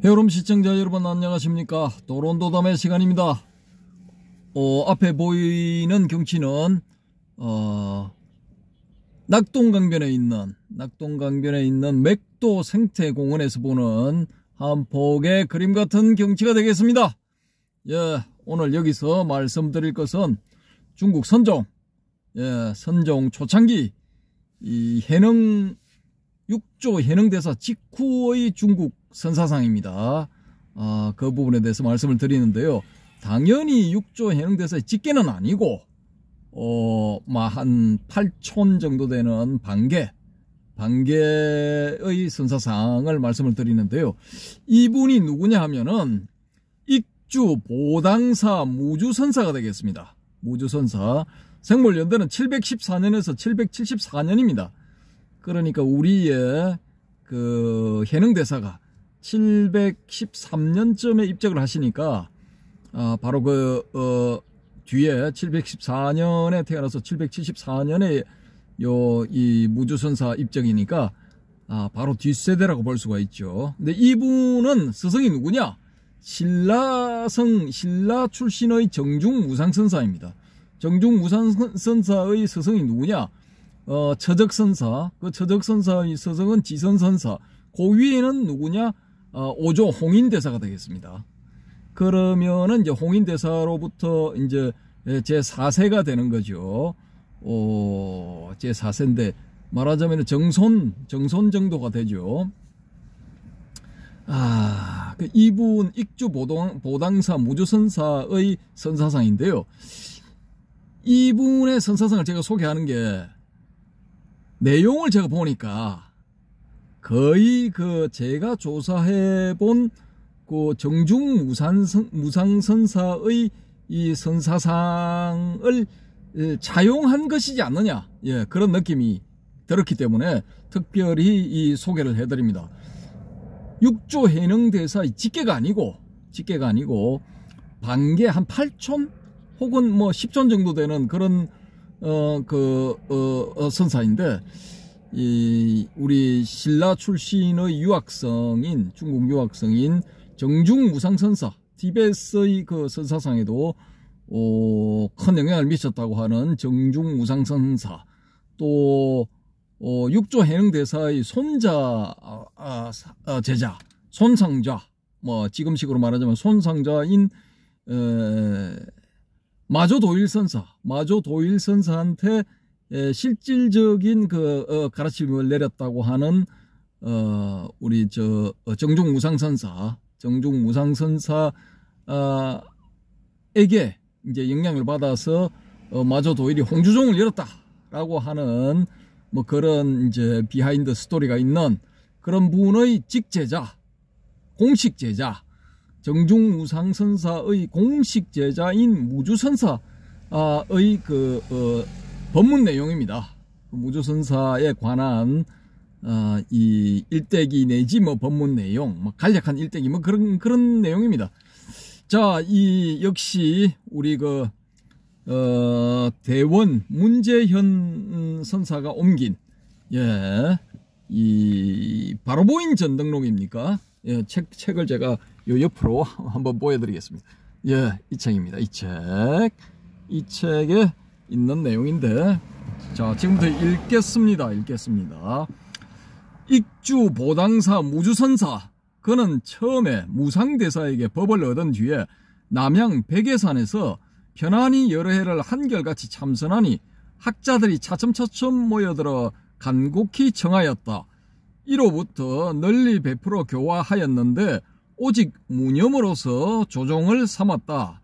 여러분 시청자 여러분 안녕하십니까. 도론도담의 시간입니다. 앞에 보이는 경치는 낙동강변에 있는 맥도 생태공원에서 보는 한 폭의 그림 같은 경치가 되겠습니다. 오늘 여기서 말씀드릴 것은 중국 선종, 선종 초창기 이 해능 6조 해능대사 직후의 중국 선사상입니다. 그 부분에 대해서 말씀을 드리는데요. 당연히 6조 해능대사의 직계는 아니고 한 8촌 정도 되는 반개의 선사상을 말씀을 드리는데요. 이분이 누구냐 하면은 익주 보당사 무주선사가 되겠습니다. 무주선사. 생물연대는 714년에서 774년입니다. 그러니까 우리의 그 해능대사가 713년쯤에 입적을 하시니까 바로 뒤에 714년에 태어나서 774년에 이 무주선사 입적이니까 바로 뒷세대라고 볼 수가 있죠. 근데 이분은 스승이 누구냐? 신라 출신의 정중무상선사입니다. 정중무상선사의 스승이 누구냐? 처적선사. 그 처적선사의 스승은 지선선사. 그 위에는 누구냐? 5조 홍인대사가 되겠습니다. 그러면은 이제 홍인대사로부터 이제 제4세가 되는 거죠. 제4세인데 말하자면 정손 정도가 되죠. 이분 익주 보당사 무주선사의 선사상인데요. 이분의 선사상을 제가 소개하는 게 내용을 제가 보니까 거의 제가 조사해 본 정중무상선사의 이 선사상을 차용한 것이지 않느냐, 그런 느낌이 들었기 때문에 특별히 이 소개를 해드립니다. 6조 해능대사의 직계가 아니고 반개 한 8촌 혹은 10촌 정도 되는 그런 선사인데, 우리 신라 출신의 중국 유학성인 정중무상선사, 티베트의 그 선사상에도 큰 영향을 미쳤다고 하는 정중무상선사, 또 6조 해능대사의 손자 제자, 손상자, 지금식으로 말하자면 손상자인 마조도일선사한테 실질적인 가르침을 내렸다고 하는 우리 정중무상선사에게 이제 영향을 받아서 마조도일이 홍주종을 열었다라고 하는 그런 이제 비하인드 스토리가 있는 그런 분의 직제자, 공식제자, 정중무상선사의 공식제자인 무주선사의 법문 내용입니다. 무주선사에 관한 이 일대기 내지 법문 내용, 간략한 일대기 그런 내용입니다. 자, 역시 우리 대원 문재현 선사가 옮긴 이 바로보인 전등록입니까? 책을 제가 요 옆으로 한번 보여드리겠습니다. 이 책입니다. 이 책에 있는 내용인데, 자, 지금부터 읽겠습니다. 익주 보당사 무주선사, 그는 처음에 무상대사에게 법을 얻은 뒤에 남양 백예산에서 편안히 여러 해를 한결같이 참선하니 학자들이 차츰차츰 모여들어 간곡히 청하였다. 이로부터 널리 베풀어 교화하였는데 오직 무념으로서 조종을 삼았다.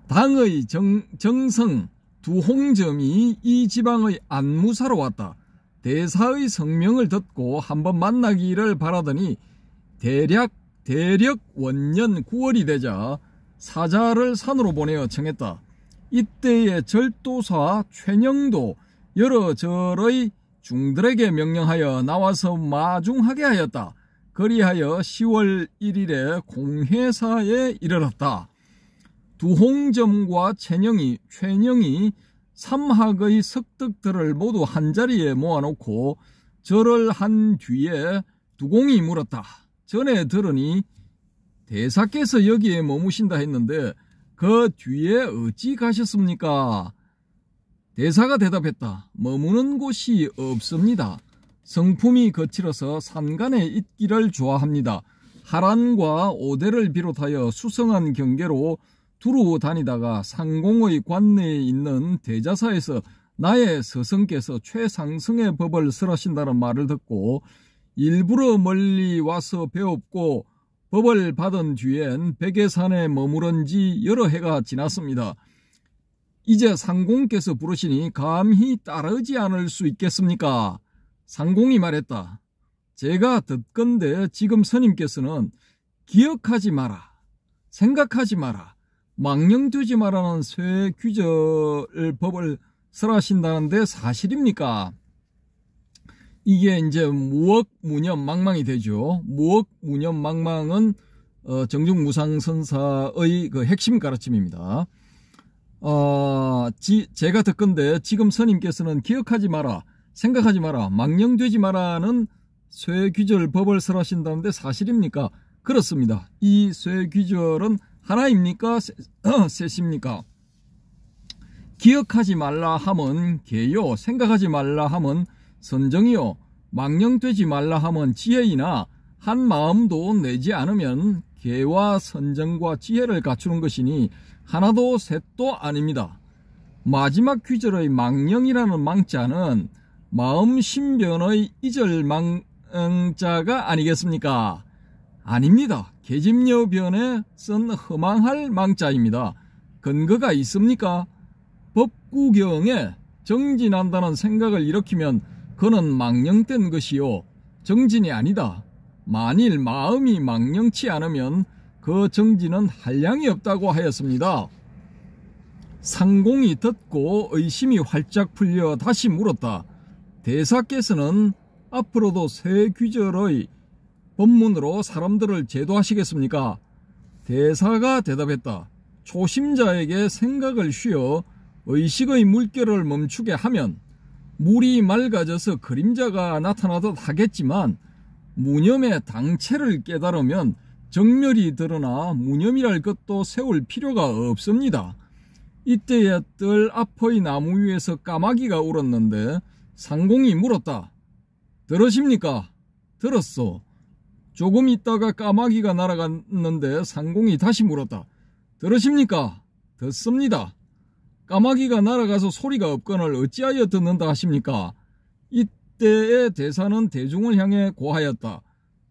당의 정성 두홍점이 이 지방의 안무사로 왔다. 대사의 성명을 듣고 한번 만나기를 바라더니 대력 원년 9월이 되자 사자를 산으로 보내어 청했다. 이때에 절도사 최영도 여러 절의 중들에게 명령하여 나와서 마중하게 하였다. 그리하여 10월 1일에 공회사에 이르렀다. 두홍점과 최녕이 삼학의 석득들을 모두 한자리에 모아놓고 절을 한 뒤에 두공이 물었다. 전에 들으니 대사께서 여기에 머무신다 했는데 그 뒤에 어찌 가셨습니까? 대사가 대답했다. 머무는 곳이 없습니다. 성품이 거칠어서 산간에 있기를 좋아합니다. 하란과 오대를 비롯하여 수성한 경계로 두루 다니다가 상공의 관내에 있는 대자사에서 나의 스승께서 최상승의 법을 설하신다는 말을 듣고 일부러 멀리 와서 배웠고 법을 받은 뒤엔 백예산에 머무른 지 여러 해가 지났습니다. 이제 상공께서 부르시니 감히 따르지 않을 수 있겠습니까? 상공이 말했다. 제가 듣건대 지금 스님께서는 기억하지 마라, 생각하지 마라, 망령되지 마라는 쇠규절 법을 설하신다는데 사실입니까? 이게 이제 무억무념 망망이 되죠. 무억무념 망망은 정중무상선사의 그 핵심 가르침입니다. 제가 듣건데 지금 스님께서는 기억하지 마라, 생각하지 마라, 망령되지 마라는 쇠규절 법을 설하신다는데 사실입니까? 그렇습니다. 이 쇠규절은 하나입니까? 셋입니까? 기억하지 말라 함은 계요, 생각하지 말라 함은 선정이요, 망령되지 말라 함은 지혜이나 한 마음도 내지 않으면 계와 선정과 지혜를 갖추는 것이니 하나도 셋도 아닙니다. 마지막 규절의 망령이라는 망자는 마음 신변의 이절 망자가 아니겠습니까? 아닙니다. 계집녀변에 쓴 허망할 망자입니다. 근거가 있습니까? 법구경에 정진한다는 생각을 일으키면 그는 망령된 것이요, 정진이 아니다. 만일 마음이 망령치 않으면 그 정진은 한량이 없다고 하였습니다. 상공이 듣고 의심이 활짝 풀려 다시 물었다. 대사께서는 앞으로도 새 규절의 법문으로 사람들을 제도하시겠습니까? 대사가 대답했다. 초심자에게 생각을 쉬어 의식의 물결을 멈추게 하면 물이 맑아져서 그림자가 나타나듯 하겠지만 무념의 당체를 깨달으면 정멸이 드러나 무념이랄 것도 세울 필요가 없습니다. 이때에 뜰 앞의 나무 위에서 까마귀가 울었는데 상공이 물었다. 들으십니까? 들었소. 조금 있다가 까마귀가 날아갔는데 상공이 다시 물었다. 들으십니까? 듣습니다. 까마귀가 날아가서 소리가 없거늘 어찌하여 듣는다 하십니까? 이때의 대사는 대중을 향해 고하였다.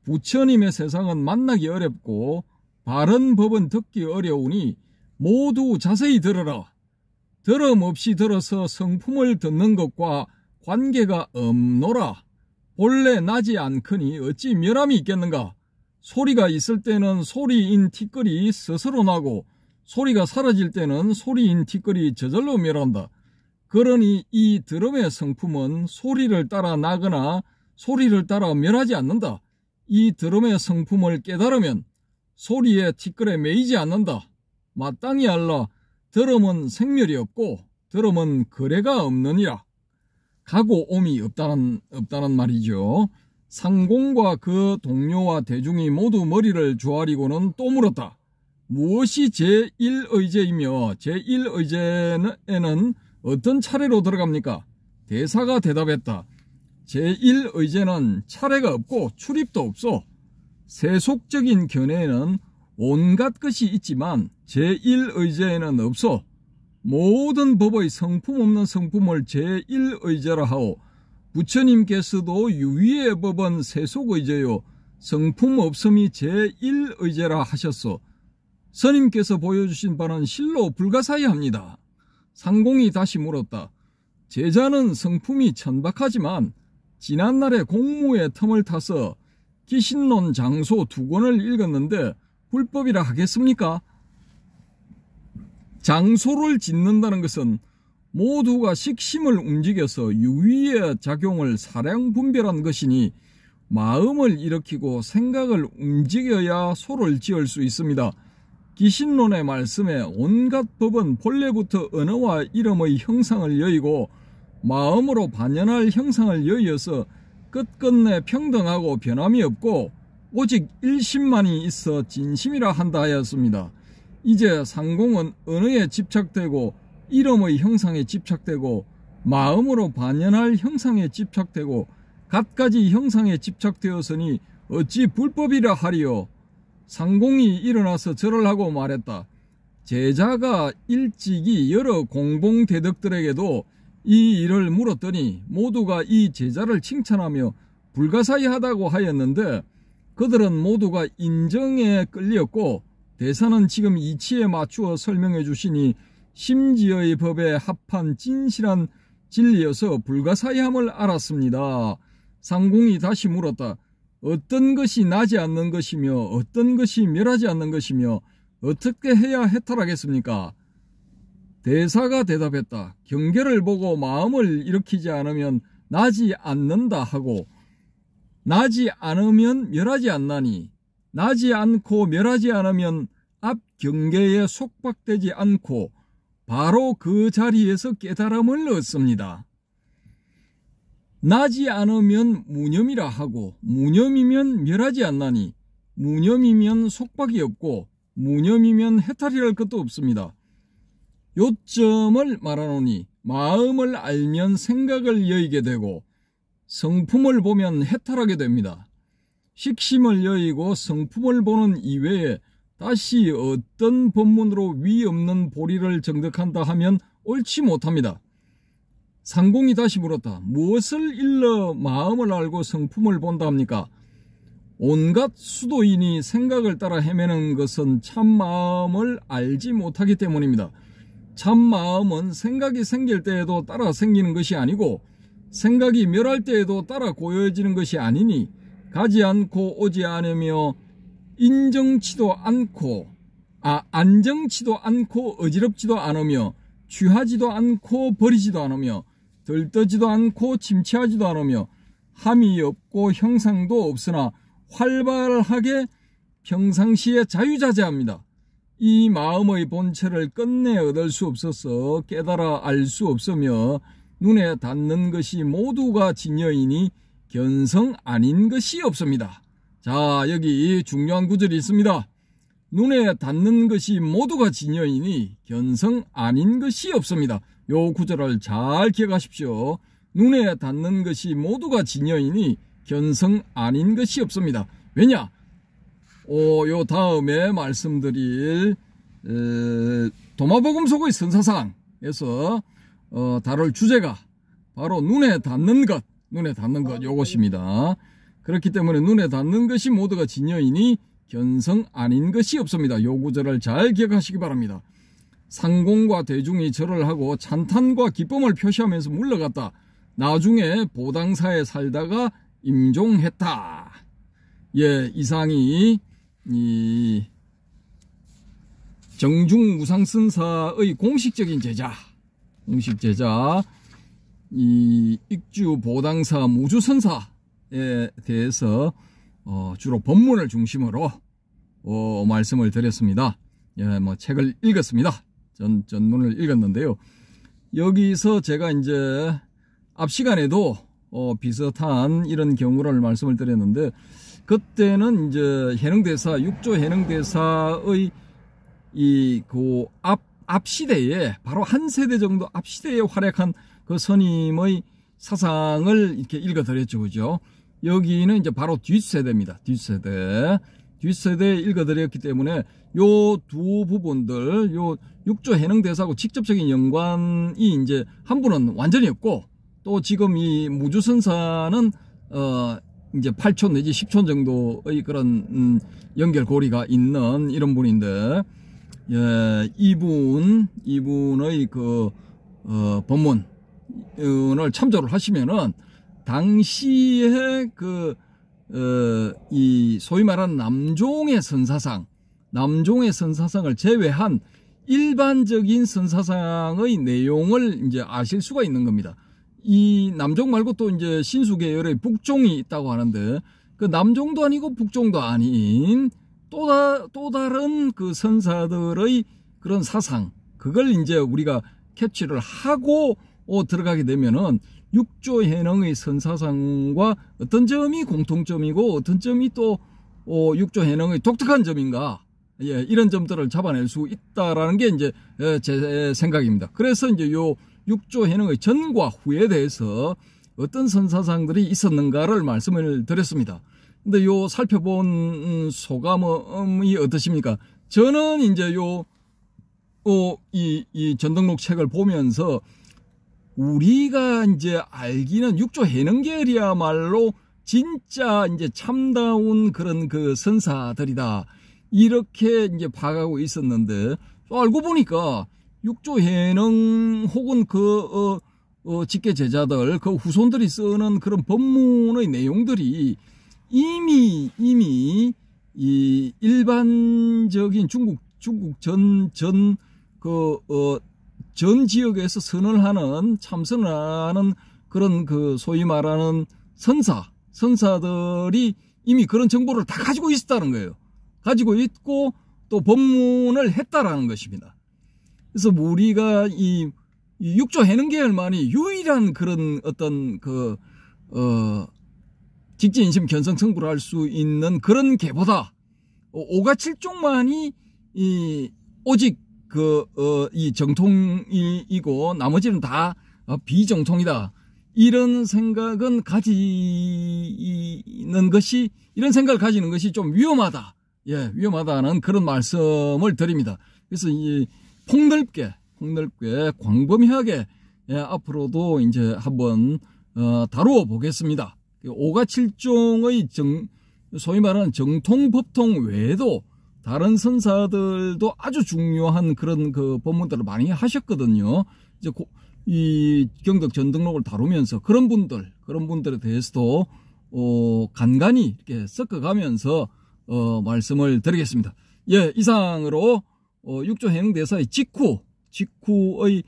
부처님의 세상은 만나기 어렵고 바른 법은 듣기 어려우니 모두 자세히 들어라. 들음 없이 들어서 성품을 듣는 것과 관계가 없노라. 본래 나지 않거니 어찌 멸함이 있겠는가? 소리가 있을 때는 소리인 티끌이 스스로 나고 소리가 사라질 때는 소리인 티끌이 저절로 멸한다. 그러니 이 들음의 성품은 소리를 따라 나거나 소리를 따라 멸하지 않는다. 이 들음의 성품을 깨달으면 소리에 티끌에 매이지 않는다. 마땅히 알라. 들음은 생멸이 없고 들음은 거래가 없느니라. 가고 옴이 없다는 말이죠. 상공과 그 동료와 대중이 모두 머리를 조아리고는 또 물었다. 무엇이 제1의제이며 제1의제에는 어떤 차례로 들어갑니까? 대사가 대답했다. 제1의제는 차례가 없고 출입도 없어. 세속적인 견해에는 온갖 것이 있지만 제1의제에는 없어. 모든 법의 성품 없는 성품을 제1의제라 하오. 부처님께서도 유의의 법은 세속의제요 성품 없음이 제1의제라 하셨소. 스님께서 보여주신 바는 실로 불가사의합니다. 상공이 다시 물었다. 제자는 성품이 천박하지만 지난날에 공무의 틈을 타서 기신론 장소 2권을 읽었는데 불법이라 하겠습니까? 장소를 짓는다는 것은 모두가 식심을 움직여서 유의의 작용을 사량 분별한 것이니 마음을 일으키고 생각을 움직여야 소를 지을 수 있습니다. 기신론의 말씀에 온갖 법은 본래부터 언어와 이름의 형상을 여의고 마음으로 반연할 형상을 여의어서 끝끝내 평등하고 변함이 없고 오직 일심만이 있어 진심이라 한다 하였습니다. 이제 상공은 언어에 집착되고 이름의 형상에 집착되고 마음으로 반연할 형상에 집착되고 갖가지 형상에 집착되었으니 어찌 불법이라 하리요. 상공이 일어나서 절을 하고 말했다. 제자가 일찍이 여러 공봉대덕들에게도 이 일을 물었더니 모두가 이 제자를 칭찬하며 불가사의하다고 하였는데 그들은 모두가 인정에 끌렸고 대사는 지금 이치에 맞추어 설명해 주시니 심지어의 법에 합한 진실한 진리여서 불가사의함을 알았습니다. 상공이 다시 물었다. 어떤 것이 나지 않는 것이며 어떤 것이 멸하지 않는 것이며 어떻게 해야 해탈하겠습니까? 대사가 대답했다. 경계를 보고 마음을 일으키지 않으면 나지 않는다 하고 나지 않으면 멸하지 않나니 나지 않고 멸하지 않으면 앞 경계에 속박되지 않고 바로 그 자리에서 깨달음을 얻습니다. 나지 않으면 무념이라 하고 무념이면 멸하지 않나니 무념이면 속박이 없고 무념이면 해탈이랄 것도 없습니다. 요점을 말하노니 마음을 알면 생각을 여의게 되고 성품을 보면 해탈하게 됩니다. 식심을 여의고 성품을 보는 이외에 다시 어떤 법문으로 위 없는 보리를 정득한다 하면 옳지 못합니다. 상공이 다시 물었다. 무엇을 일러 마음을 알고 성품을 본다 합니까? 온갖 수도인이 생각을 따라 헤매는 것은 참마음을 알지 못하기 때문입니다. 참마음은 생각이 생길 때에도 따라 생기는 것이 아니고 생각이 멸할 때에도 따라 고여지는 것이 아니니 가지 않고 오지 않으며 안정치도 않고 어지럽지도 않으며 취하지도 않고 버리지도 않으며 들떠지도 않고 침체하지도 않으며 함이 없고 형상도 없으나 활발하게 평상시에 자유자재합니다. 이 마음의 본체를 끝내 얻을 수 없어서 깨달아 알 수 없으며 눈에 닿는 것이 모두가 진여이니 견성 아닌 것이 없습니다. 자, 여기 중요한 구절이 있습니다. 눈에 닿는 것이 모두가 진여이니 견성 아닌 것이 없습니다. 요 구절을 잘 기억하십시오. 눈에 닿는 것이 모두가 진여이니 견성 아닌 것이 없습니다. 왜냐? 요 다음에 말씀드릴 도마복음 속의 선사상에서 다룰 주제가 바로 눈에 닿는 것 요것입니다. 그렇기 때문에 눈에 닿는 것이 모두가 진여이니 견성 아닌 것이 없습니다. 요 구절을 잘 기억하시기 바랍니다. 상공과 대중이 절을 하고 찬탄과 기쁨을 표시하면서 물러갔다. 나중에 보당사에 살다가 임종했다. 예, 이상이 이 정중무상선사의 공식적인 제자, 이 익주 보당사 무주선사에 대해서 주로 법문을 중심으로 말씀을 드렸습니다. 예, 뭐 책을 읽었습니다. 전문을 읽었는데요. 여기서 제가 이제 앞 시간에도 비슷한 이런 경우를 말씀을 드렸는데, 그때는 이제 해능대사, 육조 해능대사의 앞 시대에, 바로 한 세대 정도 앞 시대에 활약한 그 스님의 사상을 이렇게 읽어드렸죠. 그죠? 여기는 이제 바로 뒷세대입니다. 뒷세대에 읽어드렸기 때문에 요 두 부분들, 요 육조 해능대사하고 직접적인 연관이 이제 한 분은 완전히 없고, 또 지금 이 무주선사는 이제 8촌 내지 10촌 정도의 그런 연결고리가 있는 이런 분인데, 예, 이분의 그 법문을 참조를 하시면은 당시에 이 소위 말하는 남종의 선사상을 제외한 일반적인 선사상의 내용을 이제 아실 수가 있는 겁니다. 이 남종 말고 또 이제 신수계열의 북종이 있다고 하는데, 그 남종도 아니고 북종도 아닌 또 다른 그 선사들의 그런 사상, 그걸 이제 우리가 캐치를 하고 들어가게 되면은 육조 해능의 선사상과 어떤 점이 공통점이고 어떤 점이 또 육조 해능의 독특한 점인가? 예, 이런 점들을 잡아낼 수 있다라는 게 이제 제 생각입니다. 그래서 이제 요 육조 해능의 전과 후에 대해서 어떤 선사상들이 있었는가를 말씀을 드렸습니다. 근데 요 살펴본 소감이 어떠십니까? 저는 이제 이 전등록 책을 보면서 우리가 이제 알기는 육조 해능계열이야말로 진짜 이제 참다운 그런 그 선사들이다. 이렇게 이제 봐가고 있었는데, 알고 보니까 육조 해능 혹은 직계 제자들, 그 후손들이 쓰는 그런 법문의 내용들이 이미 이 일반적인 중국 전 지역에서 참선을 하는 그런 그 소위 말하는 선사들이 이미 그런 정보를 다 가지고 있었다는 거예요. 가지고 있고 또 법문을 했다라는 것입니다. 그래서 우리가 이 육조 해능계열만이 유일한 그런 어떤 직지인심 견성성불을 할 수 있는 그런 계보다 오가칠종만이 오직 이 정통이고 나머지는 다 비정통이다. 이런 생각은 이런 생각을 가지는 것이 좀 위험하다. 예, 위험하다는 그런 말씀을 드립니다. 그래서 폭넓게 광범위하게 앞으로도 이제 한번 다루어 보겠습니다. 오가칠종의 소위 말하는 정통 법통 외에도 다른 선사들도 아주 중요한 그런 그 법문들을 많이 하셨거든요. 이제 이 경덕 전등록을 다루면서 그런 분들에 대해서도 간간히 이렇게 섞어가면서 말씀을 드리겠습니다. 예, 이상으로 육조 해능대사의 직후의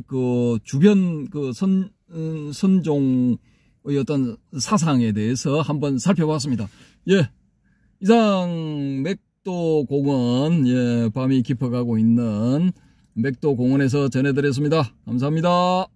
그 주변 그 선종의 어떤 사상에 대해서 한번 살펴봤습니다. 예, 이상 맥도공원, 예, 밤이 깊어가고 있는 맥도공원에서 전해드렸습니다. 감사합니다.